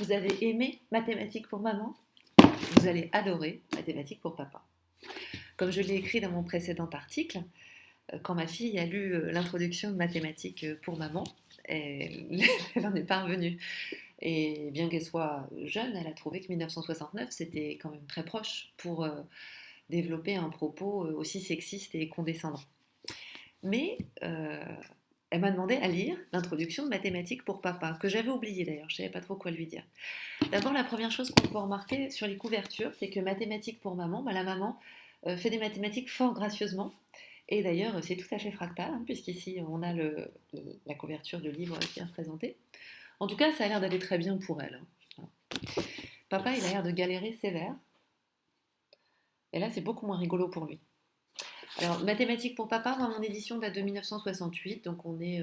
Vous avez aimé mathématiques pour maman? Vous allez adorer mathématiques pour papa. Comme je l'ai écrit dans mon précédent article, quand ma fille a lu l'introduction de mathématiques pour maman, elle en est parvenue. Et bien qu'elle soit jeune, elle a trouvé que 1969, c'était quand même très proche pour développer un propos aussi sexiste et condescendant. Mais elle m'a demandé à lire l'introduction de mathématiques pour papa, que j'avais oublié d'ailleurs, je ne savais pas trop quoi lui dire. D'abord, la première chose qu'on peut remarquer sur les couvertures, c'est que mathématiques pour maman, la maman fait des mathématiques fort gracieusement. Et d'ailleurs, c'est tout à fait fractal, puisqu'ici, on a la couverture de livre qui est représentée. En tout cas, ça a l'air d'aller très bien pour elle. Papa, il a l'air de galérer sévère. Et là, c'est beaucoup moins rigolo pour lui. Alors, mathématiques pour papa, moi, mon édition date de 1968, donc on est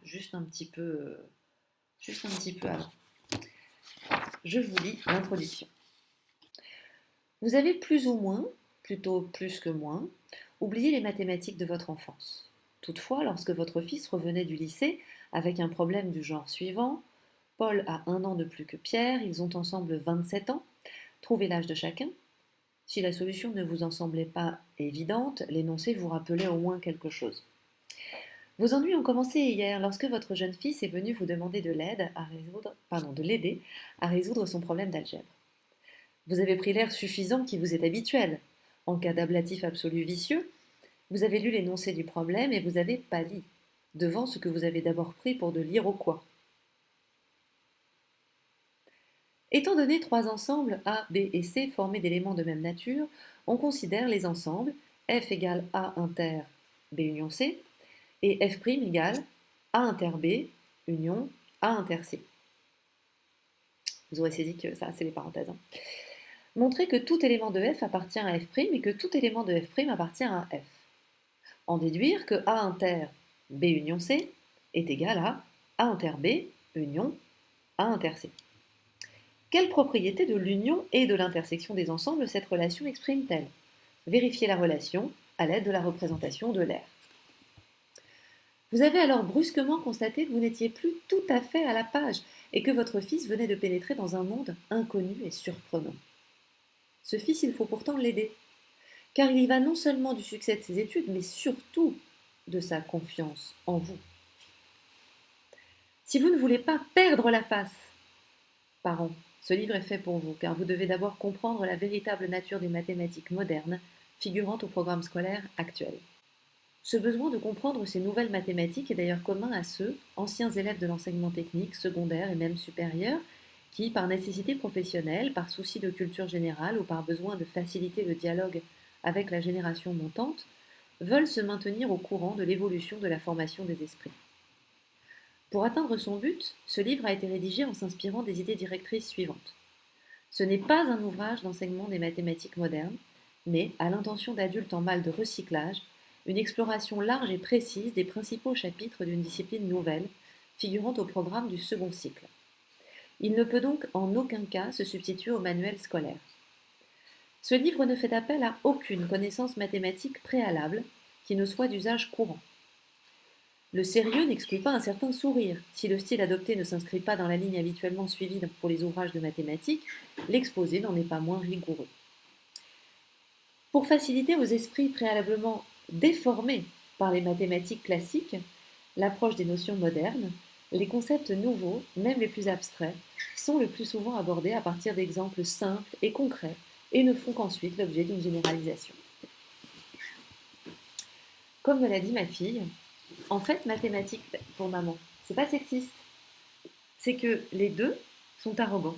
juste un petit peu avant. Je vous lis l'introduction. Vous avez plus ou moins, plutôt plus que moins, oublié les mathématiques de votre enfance. Toutefois, lorsque votre fils revenait du lycée avec un problème du genre suivant, Paul a 1 an de plus que Pierre, ils ont ensemble 27 ans, trouvez l'âge de chacun. Si la solution ne vous en semblait pas évidente, l'énoncé vous rappelait au moins quelque chose. Vos ennuis ont commencé hier lorsque votre jeune fils est venu vous demander de l'aider à résoudre son problème d'algèbre. Vous avez pris l'air suffisant qui vous est habituel. En cas d'ablatif absolu vicieux, vous avez lu l'énoncé du problème et vous avez pâli, devant ce que vous avez d'abord pris pour de l'Iroquois. Étant donné 3 ensembles A, B et C formés d'éléments de même nature, on considère les ensembles F égale A inter B union C et F' égale A inter B union A inter C. Vous aurez saisi que ça, c'est les parenthèses. Montrer que tout élément de F appartient à F' et que tout élément de F' appartient à F. En déduire que A inter B union C est égal à A inter B union A inter C. Quelle propriété de l'union et de l'intersection des ensembles cette relation exprime-t-elle? Vérifiez la relation à l'aide de la représentation de l'aire. Vous avez alors brusquement constaté que vous n'étiez plus tout à fait à la page et que votre fils venait de pénétrer dans un monde inconnu et surprenant. Ce fils, il faut pourtant l'aider, car il y va non seulement du succès de ses études, mais surtout de sa confiance en vous. Si vous ne voulez pas perdre la face, parents, ce livre est fait pour vous, car vous devez d'abord comprendre la véritable nature des mathématiques modernes figurant au programme scolaire actuel. Ce besoin de comprendre ces nouvelles mathématiques est d'ailleurs commun à ceux, anciens élèves de l'enseignement technique, secondaire et même supérieur, qui, par nécessité professionnelle, par souci de culture générale ou par besoin de faciliter le dialogue avec la génération montante, veulent se maintenir au courant de l'évolution de la formation des esprits. Pour atteindre son but, ce livre a été rédigé en s'inspirant des idées directrices suivantes. Ce n'est pas un ouvrage d'enseignement des mathématiques modernes, mais, à l'intention d'adultes en mal de recyclage, une exploration large et précise des principaux chapitres d'une discipline nouvelle, figurant au programme du second cycle. Il ne peut donc en aucun cas se substituer au manuel scolaire. Ce livre ne fait appel à aucune connaissance mathématique préalable qui ne soit d'usage courant. Le sérieux n'exclut pas un certain sourire. Si le style adopté ne s'inscrit pas dans la ligne habituellement suivie pour les ouvrages de mathématiques, l'exposé n'en est pas moins rigoureux. Pour faciliter aux esprits préalablement déformés par les mathématiques classiques l'approche des notions modernes, les concepts nouveaux, même les plus abstraits, sont le plus souvent abordés à partir d'exemples simples et concrets et ne font qu'ensuite l'objet d'une généralisation. Comme me l'a dit ma fille, en fait, mathématiques pour maman, c'est pas sexiste. C'est que les deux sont arrogants.